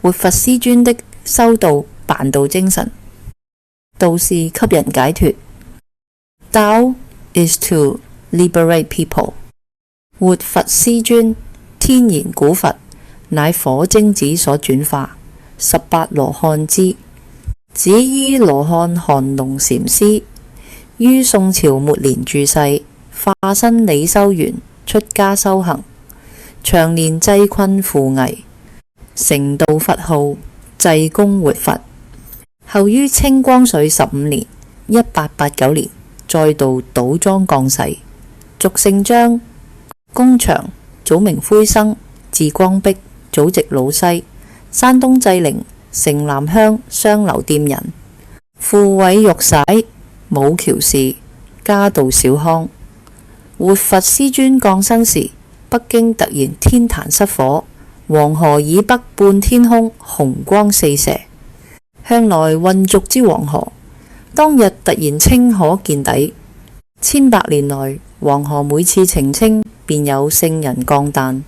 活佛師尊的修道辦道精神，道是給人解脫。Tao is to liberate people。活佛師尊，天然古佛，乃火精子所轉化，18羅漢之子依羅漢韓龍禪師，於宋朝末年住世，化身理修緣，出家修行，長年濟困扶危，成道佛號濟公活佛。後於清光緒15年1889年再度倒裝降世，俗姓張，公長，祖名灰生，字光碧，祖籍魯西，山東濟寧城南鄉雙流店人，父韋玉璽，母喬氏，家道小康。活佛師尊降生時，北京突然天壇失火，黃河以北半天空紅光四射，向來渾濁之黃河，當日突然清可見底。千百年來，黃河每次澄清，便有聖人降誕。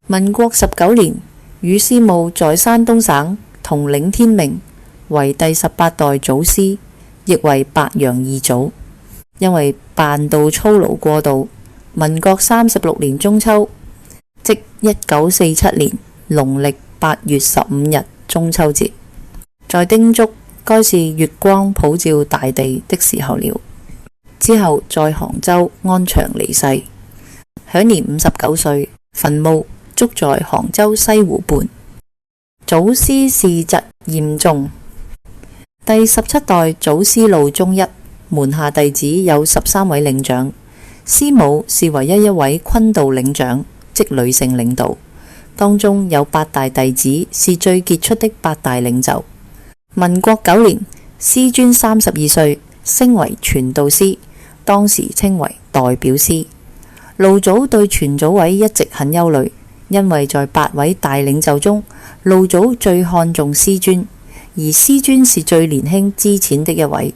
民國19年，宇師母在山東省統領天命，為第18代祖師，亦為白楊二祖。因為辦道操勞過度，民國36年中秋，即1947年農曆8月15日中秋節，在叮囑該是月光普照大地的時候了。之後在杭州安詳離世，享年59歲，墳墓築在杭州西湖畔。祖師事疾嚴重，第17代祖師路中一，門下弟子有13位領長，師母是唯一一位坤道領長，即女性領導。當中有8大弟子是最傑出的8大領袖。民國9年，師尊32歲，升為傳道師，當時稱為代表師。路祖對傳祖位一直很憂慮，因為在8位大領袖中，路祖最看重師尊，而師尊是最年輕資淺的一位。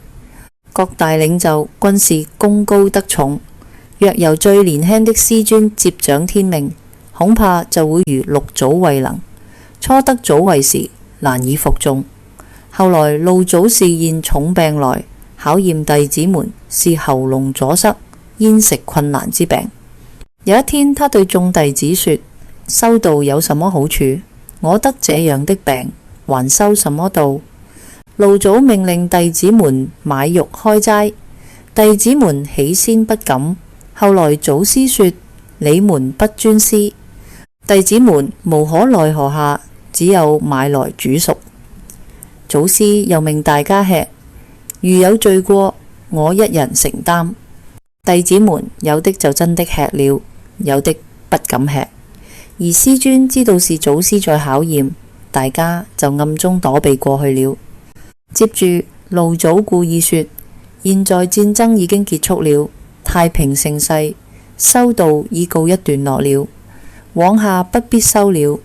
各大領袖均是功高德重，若由最年輕的師尊接掌天命，恐怕就會如六祖慧能，初得祖位時難以服眾。後來路祖示現重病來，考驗弟子們是喉嚨阻塞、咽食困難之病。有一天，他對眾弟子說：修道有什麼好處？我得這樣的病，還修什麼道？路祖命令弟子們買肉開齋，弟子們起先不敢，後來祖師說：你們不尊師。弟子們無可奈何下，只有買來煮熟。祖師又命大家吃，如有罪過，我一人承擔。弟子們有的就真的吃了，有的不敢吃。而師尊知道是祖師在考驗，大家就暗中躲避過去了。接住路祖故意說：現在戰爭已經結束了，太平盛世，修道已告一段落了，往下不必修了。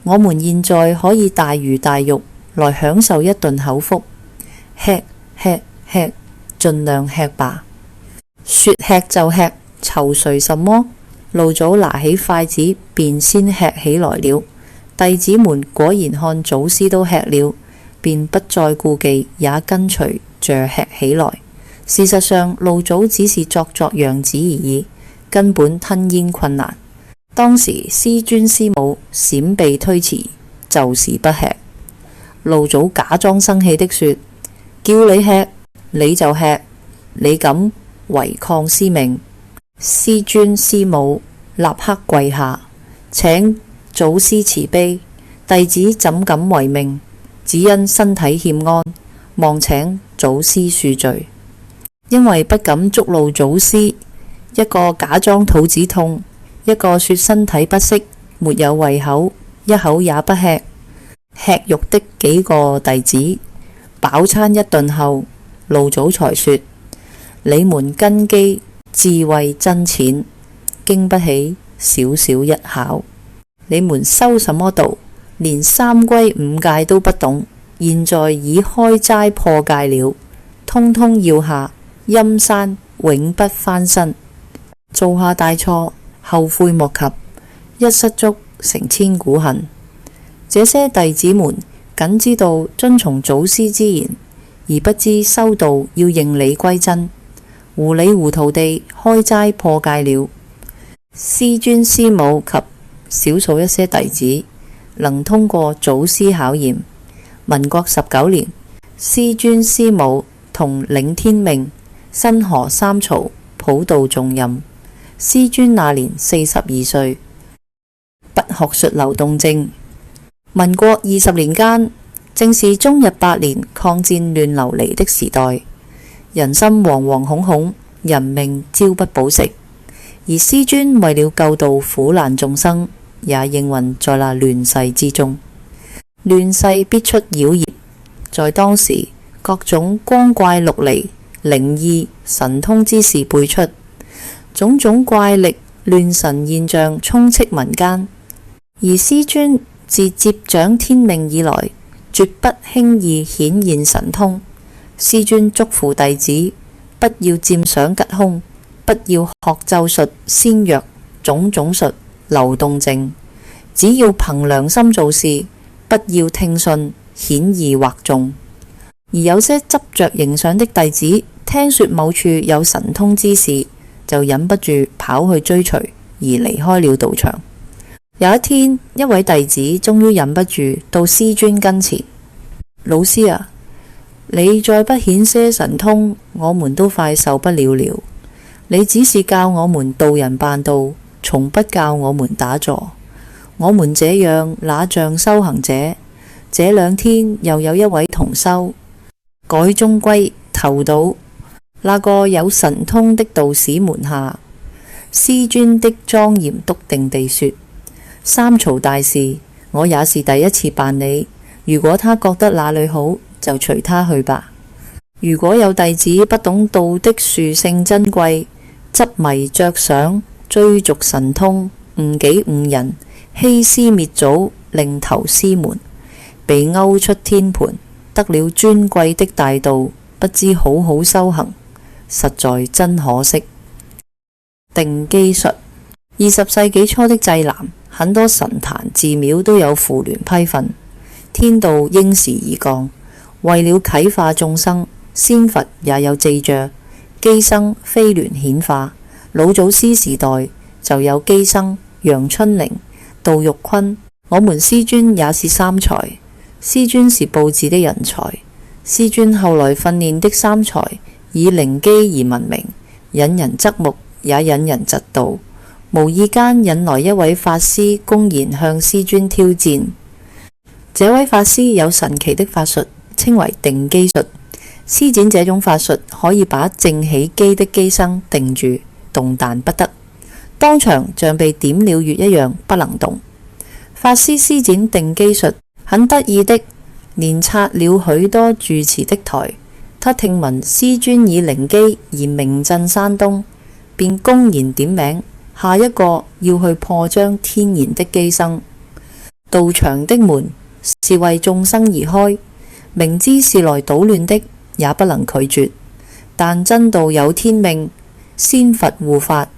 我們現在可以大魚大肉來享受一頓口福，吃吃吃，盡量吃吧。說吃就吃，愁誰什麼？路祖拿起筷子便先吃起來了。弟子們果然看祖師都吃了，便不再顧忌，也跟隨着吃起來。事實上，路祖只是作樣子而已，根本吞咽困難。當時師尊師母閃避推辭，就是不吃。路祖假裝生氣的說：叫你吃你就吃，你敢違抗師命？師尊師母立刻跪下，請祖師慈悲，弟子怎敢違命？只因身體欠安，望請祖師恕罪。因為不敢觸怒祖師，一個假裝肚子痛，一個說身體不適，沒有胃口，一口也不吃。吃肉的幾個弟子飽餐一頓後，路祖才說：你們根基智慧真淺，經不起小小一考。你們修什麼道？連三歸五戒都不懂，現在已開齋破戒了，通通要下陰山，永不翻身。做下大錯，後悔莫及，一失足成千古恨。這些弟子們僅知道遵從祖師之言，而不知修道要認理歸真，糊里糊塗地開齋破戒了。師尊師母及少數一些弟子能通過祖師考驗。民國19年，師尊師母同領天命，新河三曹普度重任。師尊那年42歲，不學術流動症。民國20年間，正是中日8年抗戰亂流離的時代，人心惶惶恐恐，人命朝不保夕。而師尊為了救度苦難眾生，也應運在那亂世之中。亂世必出妖孽，在當時各種光怪陸離、靈異神通之事輩出，種種怪力亂神現象充斥民間。而師尊自接掌天命以來，絕不輕易顯現神通。師尊囑咐弟子，不要占想吉凶，不要學咒術、仙藥、種種術、流動症，只要憑良心做事，不要聽信顯易惑眾。而有些執着形象的弟子，聽說某處有神通之事，就忍不住跑去追隨，而離開了道場。有一天，一位弟子終於忍不住到師尊跟前，老師啊，你再不顯些神通，我們都快受不了了。你只是教我們道人辦道，從不教我們打坐。我們這樣那像修行者，這2天又有一位同修改宗歸投到那個有神通的道士門下。師尊的莊嚴篤定地說：三曹大事，我也是第一次辦理。如果他覺得哪裏好，就隨他去吧。如果有弟子不懂道的殊勝珍貴，執迷着想，追逐神通，誤己誤人，欺師滅祖，另投師門，被勾出天盤，得了尊貴的大道，不知好好修行，實在真可惜。定基術。20世紀初的濟南，很多神壇寺廟都有扶鸞批訓，天道應時而降。為了啟發眾生，仙佛也有智著，機生飛鸞顯化。老祖師時代就有機生、楊春寧、杜玉坤。我們師尊也是三才。師尊是布置的人才。師尊後來訓練的三才以靈機而聞名，引人側目，也引人嫉妒。無意間引來一位法師公然向師尊挑戰。這位法師有神奇的法術，稱為定機術。施展這種法術，可以把正起機的機生定住，動彈不得，當場像被點了穴一樣不能動。法師施展定機術，很得意的，連拆了許多住持的台。他聽聞師尊以靈機而名震山東，便公然點名，下一個要去破彰天然的機生。道場的門是為眾生而開，明知是來搗亂的，也不能拒絕。但真道有天命，仙佛護法，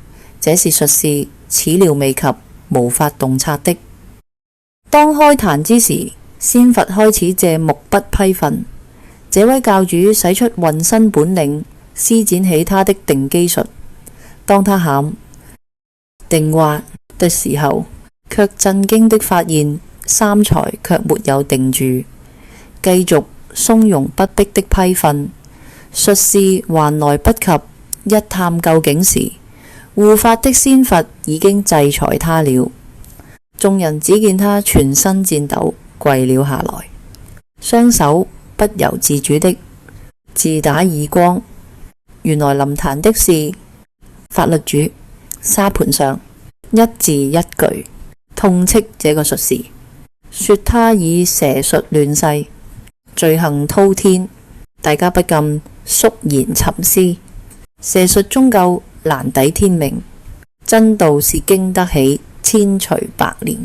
這是術士始料未及，無法洞察的。當開壇之時，仙佛開始借木筆批訓。這位教主使出渾身本領，施展起他的定機術。當他喊定畫的時候，卻震驚的發現三才卻沒有定住，繼續從容不迫的批訓。術士還來不及一探究竟時，護法的仙佛已經制裁他了。眾人只見他全身顫抖，跪了下來，雙手不由自主的自打耳光。原來臨壇的是法律主，沙盤上一字一句痛斥這個術士，說他以蛇術亂世，罪行滔天。大家不禁肅然沉思。蛇術終究難抵天命，真道是經得起千錘百煉，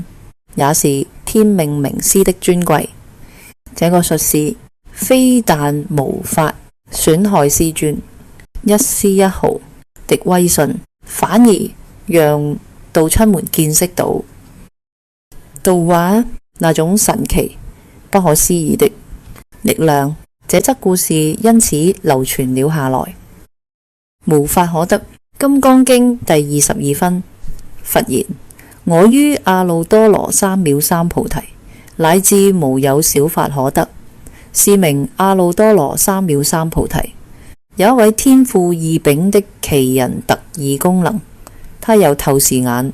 也是天命名師的尊貴。這個術士非但無法損害師尊一絲一毫的威信，反而讓道親們見識到道畫那種神奇不可思議的力量。這則故事因此流傳了下來。無法可得。《金剛經》第22分，佛言：我於阿耨多羅三藐三菩提，乃至無有小法可得，是名阿耨多羅三藐三菩提。有一位天賦異稟的奇人特異功能，他有透視眼，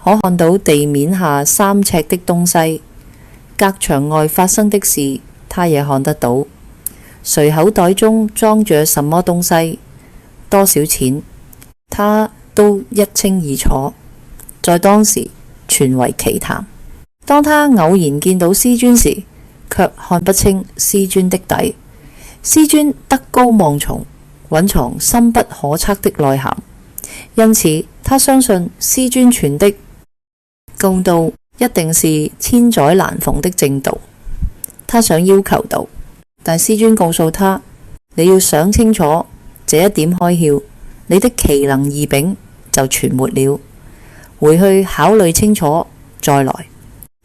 可看到地面下3尺的東西，隔牆外發生的事，他也看得到。隨口袋中裝着什麼東西，多少錢，他都一清二楚，在當時全為奇談。當他偶然見到師尊時，卻看不清師尊的底。師尊德高望重，蘊藏深不可測的內涵，因此他相信師尊傳的共道一定是千載難逢的正道。他想要求道，但師尊告訴他：你要想清楚這一點開竅，你的奇能異稟就全沒了。回去考慮清楚再來。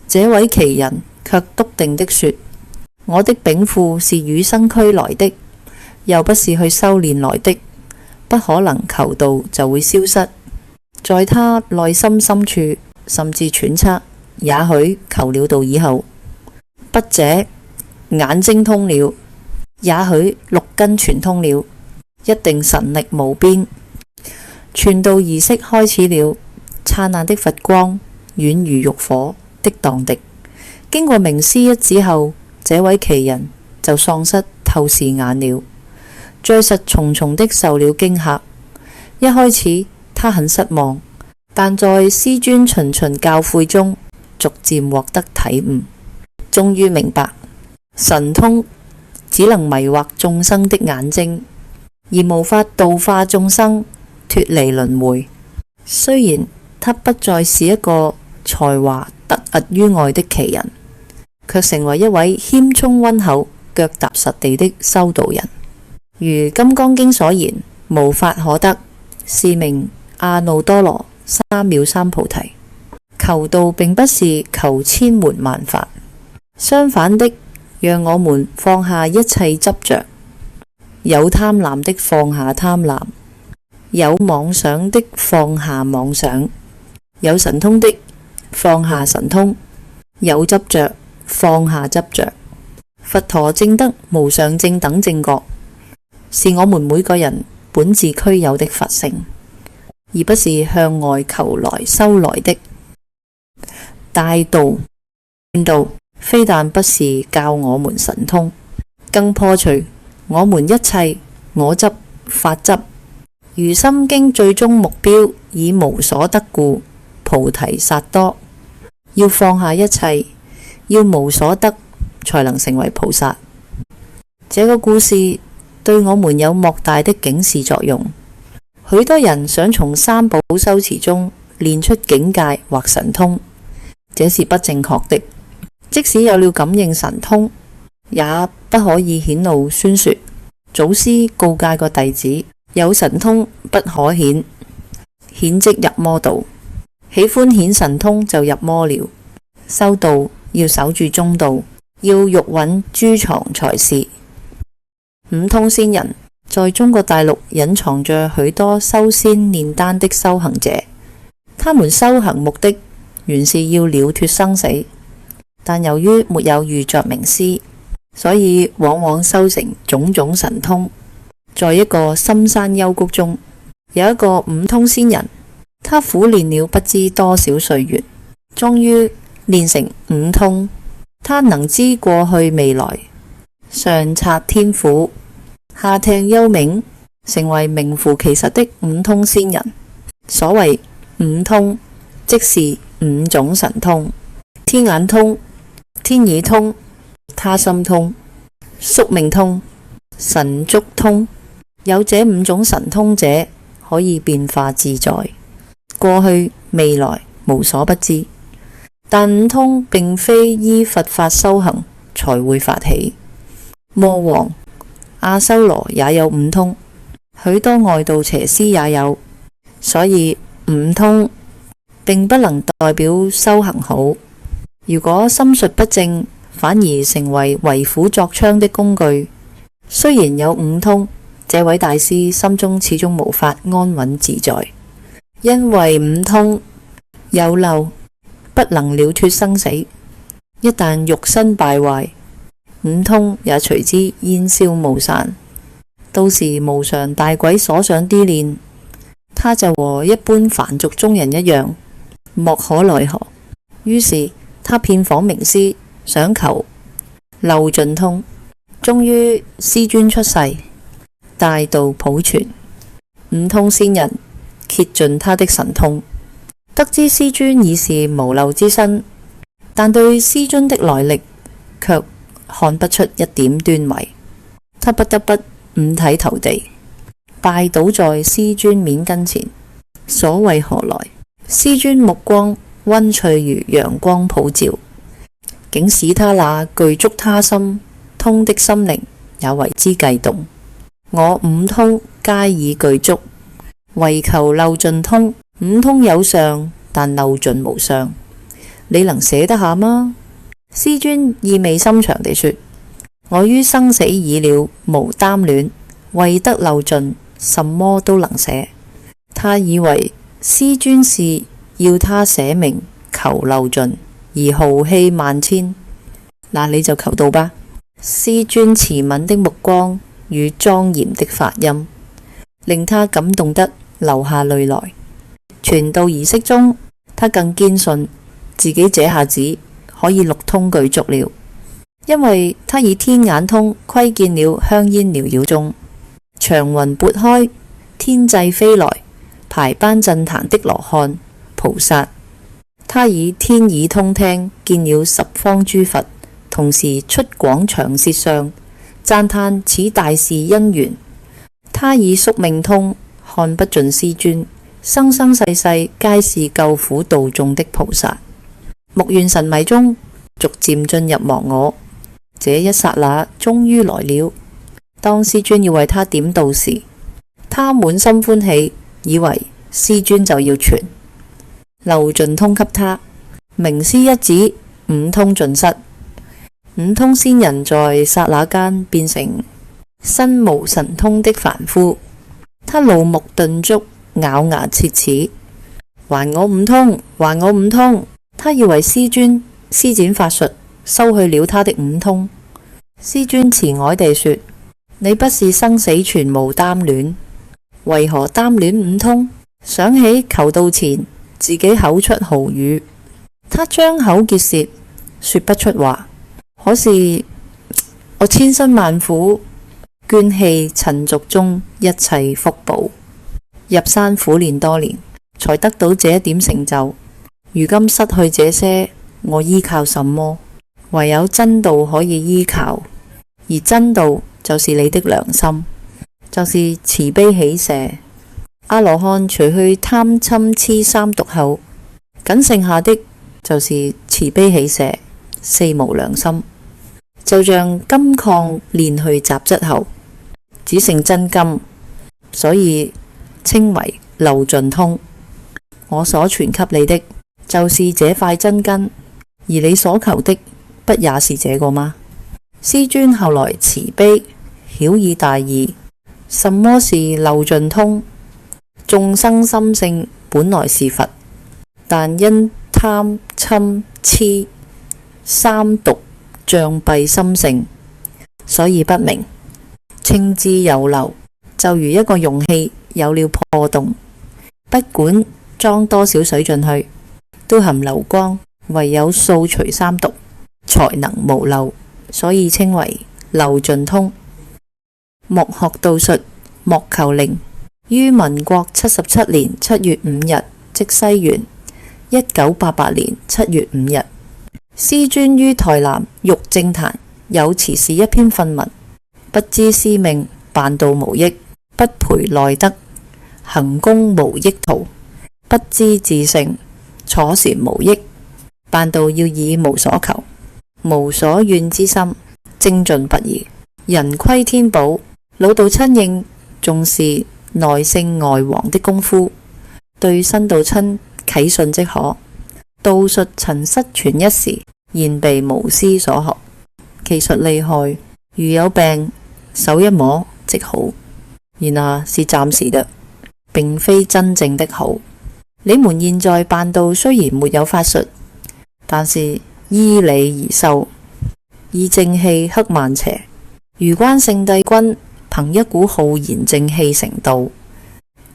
這位奇人卻篤定的說：我的稟賦是與生俱來的，又不是去修煉來的，不可能求道就會消失。在他內心深處甚至揣測，也許求了道以後，筆者眼睛通了，也許六根全通了，一定神力無邊。傳道儀式開始了，燦爛的佛光遠如浴火的蕩滌。經過明師一指後，這位奇人就喪失透視眼了，再實重重的受了驚嚇。一開始他很失望，但在師尊循循教誨中，逐漸獲得體悟，終於明白神通只能迷惑眾生的眼睛，而無法度化眾生脫離輪迴。雖然他不再是一個才華突兀於外的奇人，卻成為一位謙聰溫厚、腳踏實地的修道人。如《金剛經》所言，無法可得，是名阿耨多羅三藐三菩提。求道並不是求千門萬法，相反的，讓我們放下一切執着，有貪婪的放下貪婪，有妄想的放下妄想，有神通的放下神通，有執着放下執着。佛陀證得無上正等正覺，是我們每個人本自俱有的佛性，而不是向外求來修來的。大道勸導非但不是教我們神通，更破除我們一切我執法執。如《心經》最終目標以無所得故，菩提薩埵，要放下一切，要無所得，才能成為菩薩。這個故事對我們有莫大的警示作用。許多人想從三寶修持中練出境界或神通，這是不正確的。即使有了感應神通，也不可以顯露宣說。祖師告誡過弟子：有神通不可顯，顯即入魔道。喜歡顯神通就入魔了。修道要守住中道，要欲蘊諸藏才是。五通仙人在中國大陸隱藏着許多修仙煉丹的修行者，他們修行目的原是要了脫生死，但由於沒有遇着名師，所以往往修成種種神通。在一個深山幽谷中，有一個五通仙人，他苦練了不知多少歲月，終於練成五通。他能知過去未來，上察天府，下聽幽冥，成為名副其實的五通仙人。所謂五通，即是五種神通：天眼通、天耳通、他心通、宿命通、神足通。有這五種神通者，可以變化自在，過去未來無所不知。但五通並非依佛法修行才會發起。魔王阿修羅也有五通，許多外道邪師也有，所以五通並不能代表修行好。如果心術不正，反而成為為虎作倀的工具。雖然有五通，這位大師心中始終無法安穩自在，因為五通有漏，不能了脫生死。一旦肉身敗壞，五通也隨之煙消霧散。到時無常大鬼所想啲念，他就和一般凡俗中人一樣，莫可奈何。於是他遍訪名師，想求漏盡通。終於師尊出世，大道普傳。五通仙人竭盡他的神通，得知師尊已是無漏之身，但對師尊的來歷卻看不出一點端倪。他不得不五體投地，拜倒在師尊面跟前。所謂何來？師尊目光溫翠如陽光普照，竟使他那具足他心通的心靈也為之悸動。我五通皆已具足，為求漏盡通。五通有相，但漏盡無相，你能捨得下嗎？師尊意味深長地說：我於生死已了，無耽戀，為得漏盡，什麼都能捨。他以為師尊是要他捨命求漏盡，而豪氣萬千。那你就求到吧。師尊慈憫的目光與莊嚴的發音，令他感動得流下淚來。傳道儀式中，他更堅信自己這下子可以六通具足了，因為他以天眼通窺見了香煙繚繞中，長雲撥開，天際飛來，排班鎮壇的羅漢菩薩。他以天耳通聽見了十方諸佛，同時出廣長舌相，讚嘆此大事因緣。他以宿命通看不盡師尊，生生世世皆是救苦度眾的菩薩。目眩神迷中，逐漸進入忘我。這一剎那終於來了。當師尊要為他點道時，他滿心歡喜，以為師尊就要傳漏盡通給他。名師一指，五通盡失。五通仙人在剎那間變成身無神通的凡夫。他怒目頓足，咬牙切齒，還我五通，還我五通。他以為師尊施展法術收去了他的五通。師尊慈愛地說：你不是生死全無耽戀，為何耽戀五通？想起求道前自己口出豪語，他張口結舌，說不出話。可是我千辛萬苦捐棄塵俗中一切福報，入山苦練多年，才得到這一點成就。如今失去這些，我依靠什麼？唯有真道可以依靠，而真道就是你的良心，就是慈悲喜捨。阿羅漢除去貪嗔癡三毒後，僅剩下的就是慈悲喜捨，四無良心。就像金礦煉去雜質後，只剩真金，所以稱為漏盡通。我所傳給你的就是這塊真金，而你所求的不也是這個嗎？師尊後來慈悲曉以大義，什麼是漏盡通？眾生心性本來是佛，但因貪嗔癡三毒障蔽心性，所以不明，稱之有漏。就如一個容器有了破洞，不管裝多少水進去，都含流光，唯有掃除三毒，才能無漏，所以稱為漏盡通。莫學道術，莫求靈。於民國77年7月5日，即西元1988年7月5日，師尊於台南玉正壇有詞是一篇訓文：不知師命，辦道無益；不培內德，行功無益途；不知自性，坐禪無益。辦道要以無所求、無所願之心，精進不移。人窺天寶，老道親應重視內聖外王的功夫，對新道親啟信即可。道術塵失傳一時，現被巫師所學，其實厲害。如有病，手一摸即好，然而是暫時的，並非真正的好。你們現在辦道雖然沒有法術，但是依理而修，以正氣克慢邪。如關聖帝君憑一股浩然正氣成道，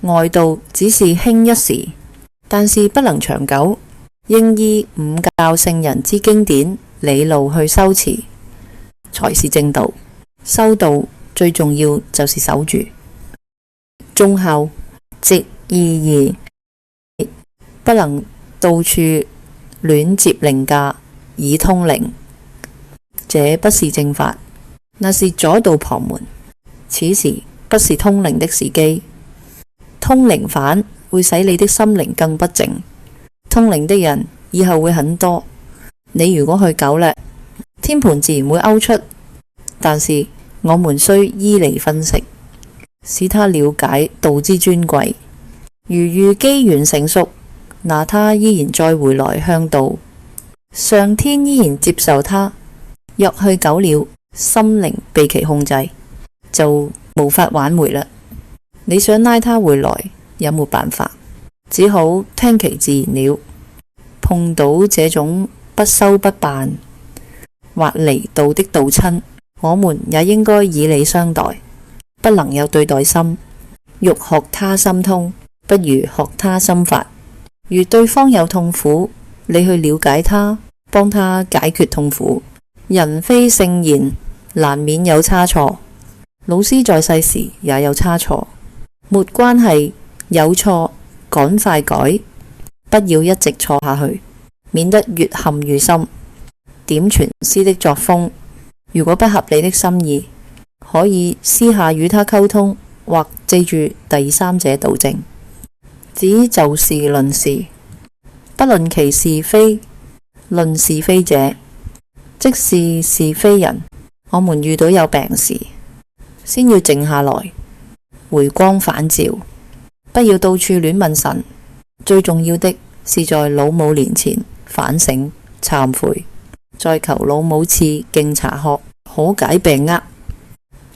外道只是輕一時，但是不能長久，應依五教聖人之經典理路去修持，才是正道。修道最重要就是守住。忠孝直意義，不能到處亂接令架以通靈，這不是正法，那是左道旁門。此時不是通靈的時機，通靈反會使你的心靈更不靜。通靈的人以後會很多，你如果去久了，天盤自然會勾出。但是我們需依理分析，使他了解道之尊貴。如遇機緣成熟，那他依然再回來向道，上天依然接受他。若去久了，心靈被其控制，就無法挽回了。你想拉他回來，有沒辦法？只好聽其自然了。碰到這種不修不辦或離道的道親，我們也應該以理相待，不能有對待心。欲學他心通，不如學他心法。如對方有痛苦，你去了解他，幫他解決痛苦。人非聖賢，難免有差錯。老師在世時也有差錯，沒關係，有錯趕快改，不要一直錯下去，免得越陷愈深。點傳師的作風，如果不合你的心意，可以私下與他溝通，或借住第三者導正。只就事論事，不論其是非。論是非者，即是是非人。我們遇到有病時，先要靜下來，回光返照，不要到處亂問神。最重要的是在老母面前反省懺悔，再求老母賜敬茶喝，可解病厄。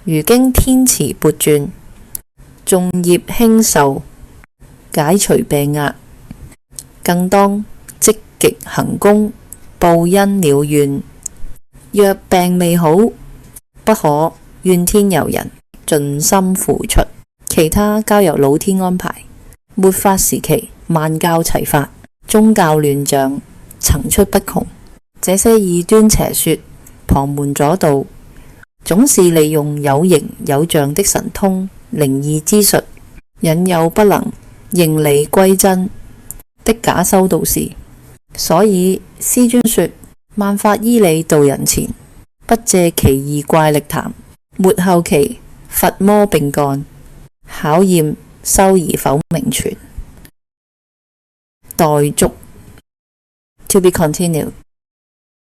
如經天池撥轉，眾業輕受，解除病厄。更當積極行功，報恩了願。若病未好，不可怨天尤人，盡心付出，其他交由老天安排。末法時期，萬教齊發，宗教亂象層出不窮。這些異端邪說、旁門左道，總是利用有形有象的神通、靈異之術，引誘不能認理歸真的假修道士。所以師尊說：萬法依理導人前，不借奇異怪力談。末後期佛魔並幹，考驗修而否名傳。待續 To be continued。